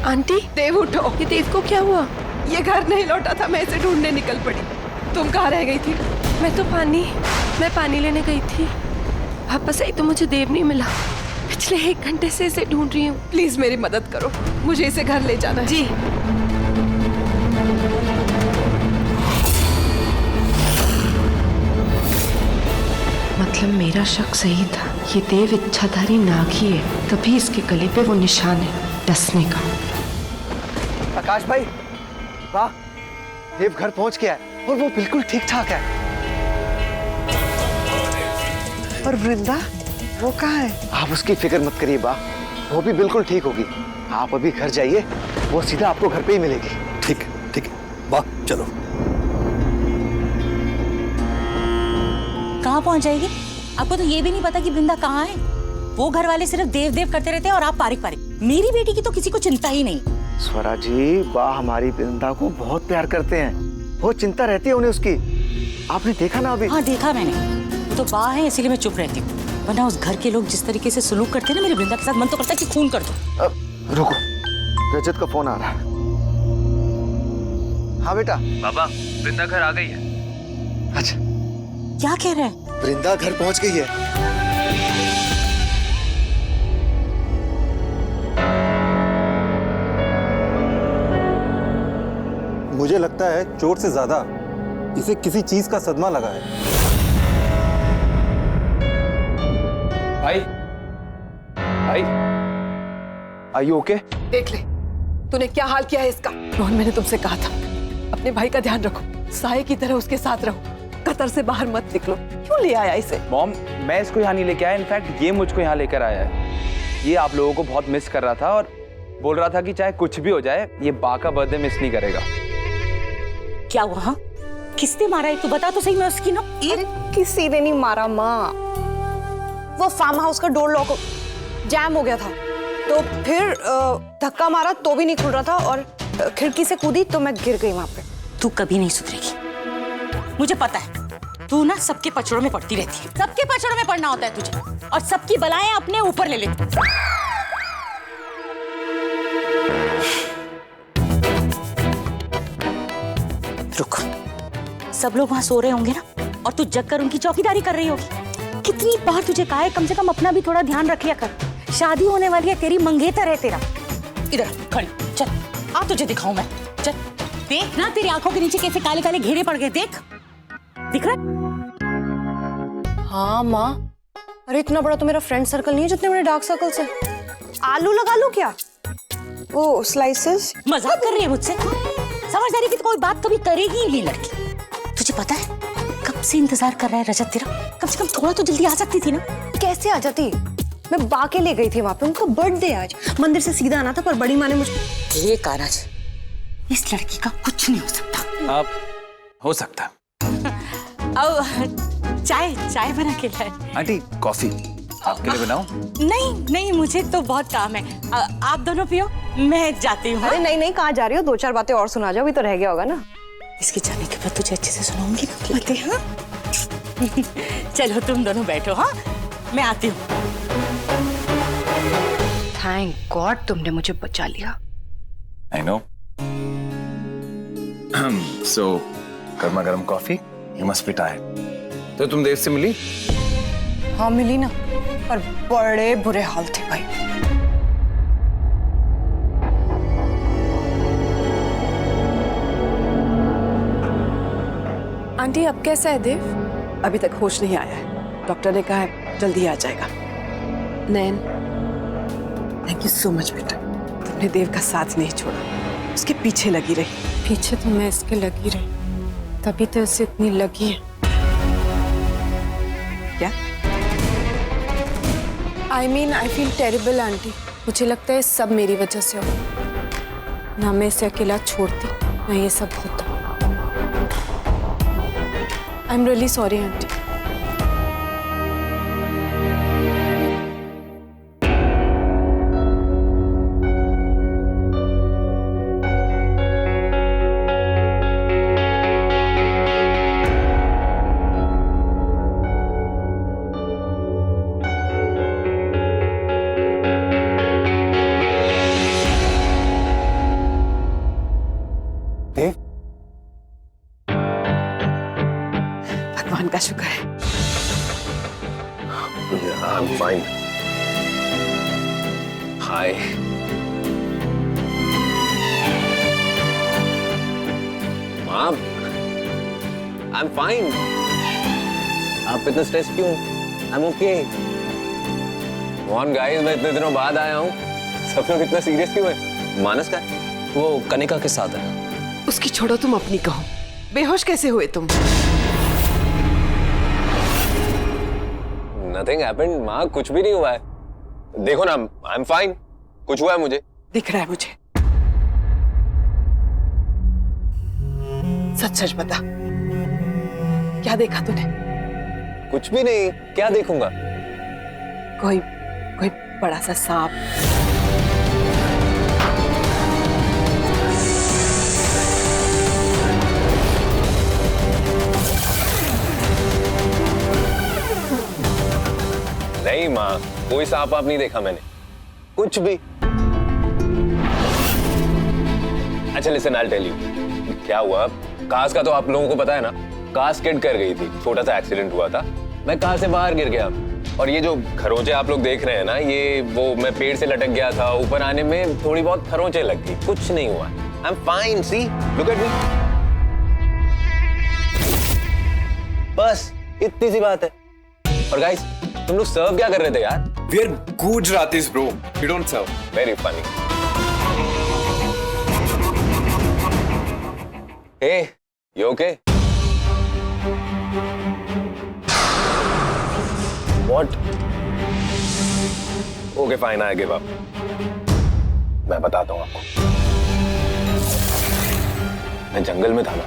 Aunty, देव उठो। ये देव को क्या हुआ? ये घर नहीं लौटा था, मैं इसे ढूंढने निकल पड़ी। तुम कहाँ रह गई थी? मैं पानी लेने गई थी। वापस आई तो मुझे देव नहीं मिला। पिछले 1 घंटे से इसे ढूंढ रही हूँ। प्लीज मेरी मदद करो, मुझे इसे घर ले जाना है। जी। मतलब मेरा शक सही था, ये देव इच्छाधारी नाग ही है, तभी इसके गले पे वो निशान है डसने का। आकाश भाई, वाह, देव घर पहुंच गया है और वो बिल्कुल ठीक ठाक है। और वृंदा, वो कहाँ है? आप उसकी फिक्र मत करिए बा, वो भी बिल्कुल ठीक होगी। आप अभी घर जाइए, वो सीधा आपको घर पे ही मिलेगी। ठीक है बा, चलो। कहाँ पहुंच जाएगी? आपको तो ये भी नहीं पता कि वृंदा कहाँ है। वो घर वाले सिर्फ देव देव करते रहते हैं और आप पारिक पारिक। मेरी बेटी की तो किसी को चिंता ही नहीं। स्वरा जी, बा हमारी वृंदा को बहुत प्यार करते हैं, बहुत चिंता रहती है उन्हें उसकी। आपने देखा ना अभी? हाँ देखा मैंने, तो बा है इसीलिए मैं चुप रहती हूँ, वरना उस घर के लोग जिस तरीके से सलूक करते हैं ना मेरी वृंदा के साथ, मन तो करता है कि खून कर दो। रुको, रजत का फोन आ रहा है। हाँ बेटा। बाबा, वृंदा घर आ गई है। अच्छा, क्या कह रहे हैं? वृंदा घर पहुंच गई है। मुझे लगता है चोट से ज्यादा इसे किसी चीज का सदमा लगा है। भाई, आर यू ओके? देख ले, तूने क्या हाल किया है इसका। रोहन, मैंने तुमसे कहा था अपने भाई का ध्यान रखो, साये की तरह उसके साथ रहो, कतर से बाहर मत निकलो। क्यों ले आया इसे? मॉम, मैं इसको यहाँ नहीं लेके आया, इनफैक्ट ये मुझको यहाँ लेकर आया है। ये आप लोगों को बहुत मिस कर रहा था और बोल रहा था कि चाहे कुछ भी हो जाए, ये बा का बर्थडे मिस नहीं करेगा। क्या हुआ? हाँ, किसने मारा है? तू बता तो सही। मैं उसकी ना किसी ने नहीं मारा माँ, वो फार्म हाउस का डोर लॉक जैम हो गया था, तो फिर धक्का मारा तो भी नहीं खुल रहा था और खिड़की से कूदी तो मैं गिर गई वहां पे। तू कभी नहीं सुधरेगी, मुझे पता है। तू ना सबके पचड़ों में पड़ती रहती है, सबके पचड़ों में पड़ना होता है तुझे, और सबकी बलाएं अपने ऊपर ले लेती। रुक, सब लोग वहां सो रहे होंगे ना, और तू जग कर उनकी चौकीदारी कर रही होगी। कितनी बार तुझे कहा है कम से कम अपना भी थोड़ा ध्यान रख लिया कर। शादी होने वाली है तेरी, मंगेतर है तेरा। इधर खड़ी, चल आ तुझे दिखाऊं मैं। चल देख ना, तेरी आंखों के नीचे कैसे काले काले घेरे पड़ गए, देख, दिख रहा है? हाँ माँ, अरे इतना बड़ा तो मेरा फ्रेंड सर्कल नहीं है जितने बड़े डार्क सर्कल्स हैं। आलू लगा लूं क्या? वो स्लाइसेस। मजाक कर रही है मुझसे? समझदारी की तो कोई बात कभी करेगी ही नहीं लड़की। तुझे पता है कब से इंतजार कर रहा है रजत तेरा? कम से कम थोड़ा तो जल्दी आ सकती थी ना। कैसे आ जाती? मैं बा के ले गई थी वहां पे, उनका बर्थडे आज, मंदिर से सीधा आना था, पर बड़ी माँ ने मुझे। ये कारज, इस लड़की का कुछ नहीं हो सकता। आप हो सकता। अब चाय बना के लाए। आंटी, कॉफी आपके लिए बनाऊं? नहीं, मुझे तो बहुत काम है। आप दोनों पियो, मैं जाती हूँ। अरे नहीं, कहाँ जा रही हो? 2-4 बातें और सुना जाओ, अभी तो रह गया होगा ना। इसके जाने के बाद तुझे अच्छे से सुनाऊंगी ना बातें। हाँ चलो तुम दोनों बैठो, हाँ मैं आती हूँ। थैंक गॉड तुमने मुझे बचा लिया। I know. So, गर्मा गर्म coffee. You must be tired. तो तुम देव से मिली? हाँ मिली ना, पर बड़े बुरे हाल थे भाई। आंटी, अब कैसा है देव? अभी तक होश नहीं आया है, डॉक्टर ने कहा है जल्दी आ जाएगा। नैन, थैंक यू सो मच बेटा, तुमने देव का साथ नहीं छोड़ा, उसके पीछे लगी रही। पीछे तो मैं इसके लगी रही, तभी तो इसे इतनी लगी है। क्या? I mean, I feel terrible aunty. मुझे लगता है सब मेरी वजह से हो। ना मैं इसे अकेला छोड़ती, ना ये सब होता। I'm really sorry aunty. का शुक्र है। I'm fine. Hi. Mom, I'm fine. आप इतना स्ट्रेस क्यों? I'm okay. Come on guys, मैं इतने दिनों बाद आया हूँ। सब लोग इतना सीरियस क्यों है? मानस का है? वो कनिका के साथ है। उसकी छोड़ो, तुम अपनी कहो। बेहोश कैसे हुए तुम? Nothing happened, माँ, कुछ भी नहीं हुआ है। देखो ना, I'm fine. कुछ हुआ है मुझे? दिख रहा है मुझे। सच सच बता, क्या देखा तूने? कुछ भी नहीं, क्या देखूंगा? कोई कोई बड़ा सा सांप? नहीं माँ, कोई सांप आप नहीं देखा मैंने, कुछ भी। अच्छा लिसन, I'll tell you क्या हुआ। कास का तो आप लोगों को पता है ना, कास स्किड कर गई थी, छोटा सा एक्सीडेंट हुआ था, मैं कार से बाहर गिर गया। और ये जो खरोंचे आप लोग देख रहे हैं ना, ये वो मैं पेड़ से लटक गया था, ऊपर आने में थोड़ी बहुत खरोंचे लग गई, कुछ नहीं हुआ। I'm fine, see, look at me। बस इतनी सी बात है। और गाइस, तुम लोग सर्व क्या कर रहे थे यार? We are Gujaratis, bro. We don't serve. Very funny. Hey, you okay? What? Okay, fine, I give up. मैं बताता हूँ आपको। मैं जंगल में था ना,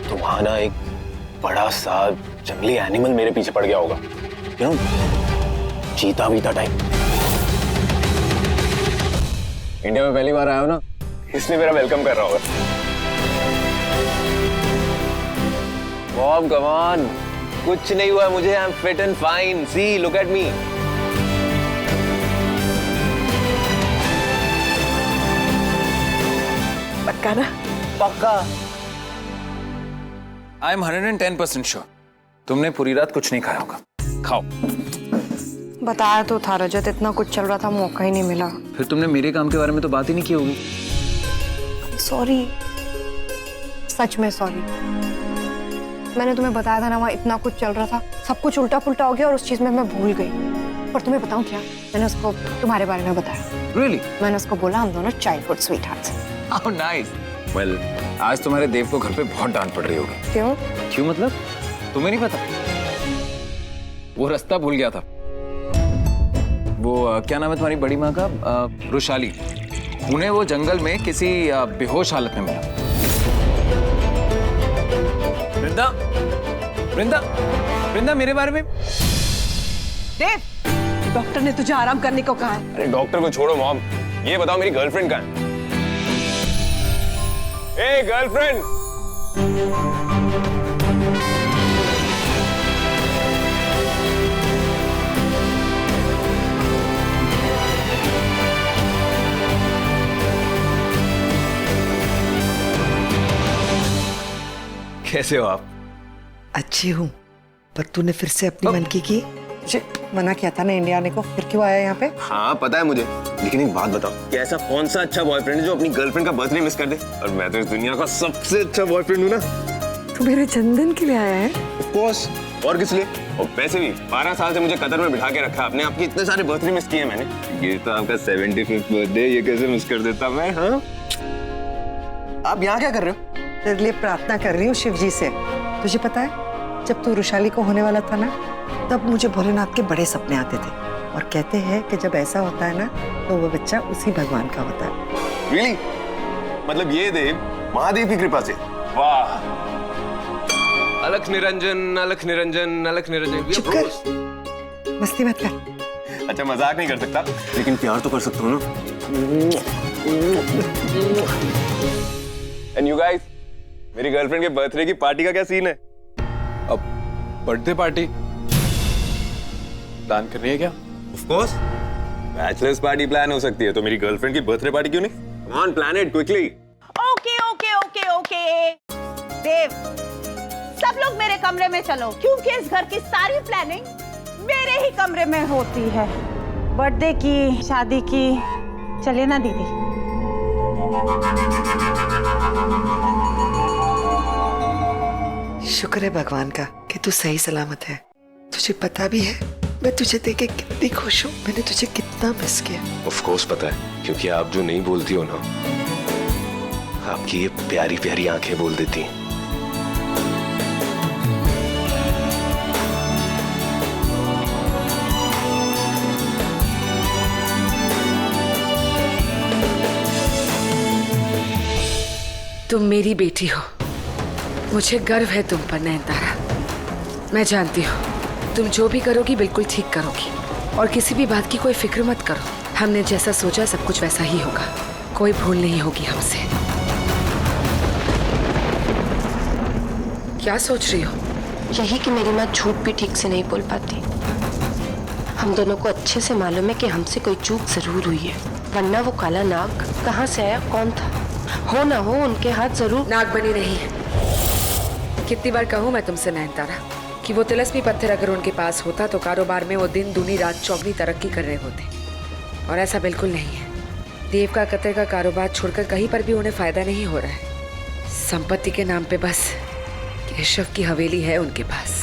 तो वहां ना एक बड़ा सा जंगली एनिमल मेरे पीछे पड़ गया होगा, you know? चीता बीता टाइप। इंडिया में पहली बार आया हो ना, इसलिए मेरा वेलकम कर रहा होगा। मॉम कम ऑन, कुछ नहीं हुआ मुझे, I am fit and fine, see look at me. पक्का ना? पक्का। I am 110% sure. तुमने पूरी रात कुछ नहीं खाया होगा। खाओ। बताया तो था रजत, इतना कुछ चल रहा था, मौका ही नहीं मिला। फिर तुमने मेरे काम के बारे में तो बात ही नहीं की होगी। सॉरी, सच में सॉरी। मैंने तुम्हें बताया था ना, वहाँ इतना कुछ चल रहा था, सब कुछ उल्टा पुल्टा हो गया और उस चीज में मैं भूल गई। और तुम्हें बताऊं क्या, मैंने उसको तुम्हारे बारे में बताया। Really? मैंने उसको बोला हम दोनों चाइल्डहुड स्वीटहार्ट्स हैं। How nice. Well, आज तुम्हारे देव को घर पे बहुत डांट पड़ रही होगी। क्यों? क्यों मतलब? तुम्हें नहीं पता? वो रास्ता भूल गया था। वो क्या नाम है तुम्हारी बड़ी माँ का? रुशाली। उन्हें वो जंगल में किसी बेहोश हालत में मिला। वृंदा, वृंदा, वृंदा, मेरे बारे में। देव, डॉक्टर ने तुझे आराम करने को कहा है। अरे डॉक्टर को छोड़ो मॉम, ये बताओ मेरी गर्लफ्रेंड कहाँ है? ए गर्लफ्रेंड! कैसे हो आप? अच्छी हूँ, पर तूने फिर से अपनी मन की मुझे मना किया था ना इंडिया आने को, फिर क्यों आया यहाँ पे? हाँ पता है मुझे, लेकिन एक बात बताओ, कि ऐसा कौन सा अच्छा बॉयफ्रेंड है जो अपनी गर्लफ्रेंड का बर्थडे मिस कर दे? और मैं तो इस दुनिया का सबसे अच्छा बॉयफ्रेंड हूँ ना। तू मेरे जन्मदिन के लिए आया है? Of course, और किस लिए? और वैसे भी 12 साल से मुझे कतर में बिठा के रखा आपने, आपके इतने सारे बर्थडे मिस किए मैंने। ये तो आपका 75th बर्थडे, ये कैसे मिस कर देता मैं? हाँ, आप यहाँ क्या कर रहे हो? तेरे लिए प्रार्थना कर रही हूँ शिव जी से। तुझे पता है, जब तू रुशाली को होने वाला था ना, तब मुझे भोलेनाथ के बड़े सपने आते थे, और कहते हैं कि जब ऐसा होता है ना, तो वो बच्चा उसी भगवान का होता है। Really? मतलब ये देव महादेव की कृपा से? वाह! अलख निरंजन, अलख निरंजन, अलख निरंजन। चुप कर, मस्ती मत कर। अच्छा मजाक नहीं कर सकता, लेकिन प्यार तो कर सकता हूँ ना। And you guys, मेरी गर्लफ्रेंड के बर्थडे की पार्टी का क्या सीन है? अब बर्थडे पार्टी प्लान कर रही है क्या? Of course, bachelors party plan हो सकती है, तो मेरी गर्लफ्रेंड की बर्थडे पार्टी क्यों नहीं? Come on, plan it quickly. Okay okay okay okay Dev, सब लोग मेरे कमरे में चलो, क्योंकि इस घर की सारी प्लानिंग मेरे ही कमरे में होती है। बर्थडे की, शादी की, चलिए ना दीदी। शुक्र है भगवान का कि तू सही सलामत है। तुझे पता भी है मैं तुझे देख के कितनी खुश हूँ, मैंने तुझे कितना मिस किया। ऑफ कोर्स पता है, क्योंकि आप जो नहीं बोलती हो ना, आपकी ये प्यारी प्यारी आंखें बोल देती हैं। तुम मेरी बेटी हो, मुझे गर्व है तुम पर नयनतारा। मैं जानती हूँ तुम जो भी करोगी बिल्कुल ठीक करोगी, और किसी भी बात की कोई फिक्र मत करो। हमने जैसा सोचा सब कुछ वैसा ही होगा, कोई भूल नहीं होगी हमसे। क्या सोच रही हो? यही कि मेरी माँ झूठ भी ठीक से नहीं बोल पाती। हम दोनों को अच्छे से मालूम है कि हमसे कोई चूक जरूर हुई है, वरना वो काला नाग कहाँ से आया, कौन था? हो ना हो उनके हाथ जरूर। नाग बनी नहीं है। कितनी बार कहूँ मैं तुमसे नयनतारा कि वो तिलस्मी पत्थर अगर उनके पास होता तो कारोबार में वो दिन दूनी रात चौगनी तरक्की कर रहे होते, और ऐसा बिल्कुल नहीं है। देव का कत्ल का कारोबार छोड़कर कहीं पर भी उन्हें फायदा नहीं हो रहा है। संपत्ति के नाम पे बस केशव की हवेली है उनके पास,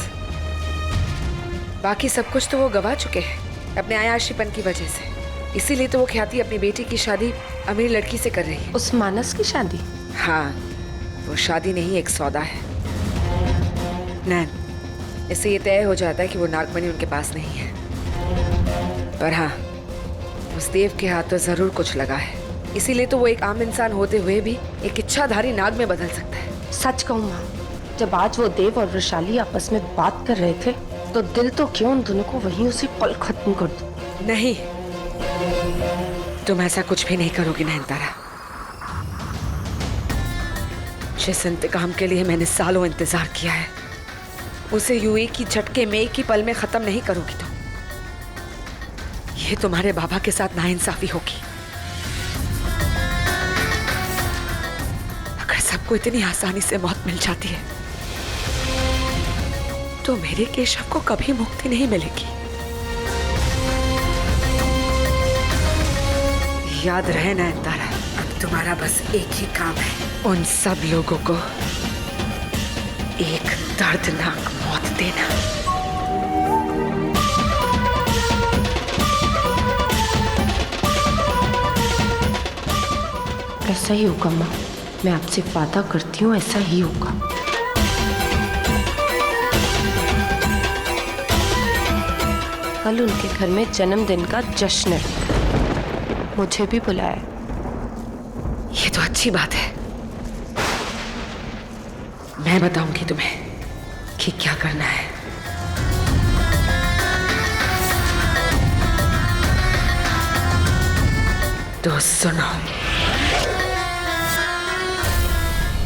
बाकी सब कुछ तो वो गवा चुके हैं अपने आयाशीपन की वजह से। इसीलिए तो वो ख्याति अपनी बेटी की शादी अमीर लड़की से कर रही है। उस मानस की शादी? हाँ, वो शादी नहीं एक सौदा है नैन। इससे ये तय हो जाता है कि वो नागमणि उनके पास नहीं है, पर हाँ उस देव के हाथ तो जरूर कुछ लगा है। इसीलिए तो वो एक आम इंसान होते हुए भी एक इच्छाधारी नाग में बदल सकता है। सच कहूँ माँ, जब आज वो देव और वृषाली आपस में बात कर रहे थे तो दिल तो क्यों उन दोनों को वहीं उसी पल खत्म कर दो। नहीं, तुम ऐसा कुछ भी नहीं करोगी नयनतारा। जिस इंतकाम के लिए मैंने सालों इंतजार किया है उसे यूं एक ही झटके में एक ही पल में खत्म नहीं करोगी तुम। ये तुम्हारे बाबा के साथ नाइंसाफी होगी। अगर सबको इतनी आसानी से मौत मिल जाती है तो मेरे केशव को कभी मुक्ति नहीं मिलेगी। याद रहे नयनतारा, अब तुम्हारा बस एक ही काम है, उन सब लोगों को एक दर्दनाक मौत देना। ऐसा ही होगा माँ, मैं आपसे वादा करती हूँ ऐसा ही होगा। कल उनके घर में जन्मदिन का जश्न है, मुझे भी बुलाया। ये तो अच्छी बात है। मैं बताऊंगी तुम्हें कि क्या करना है। तो सुनो।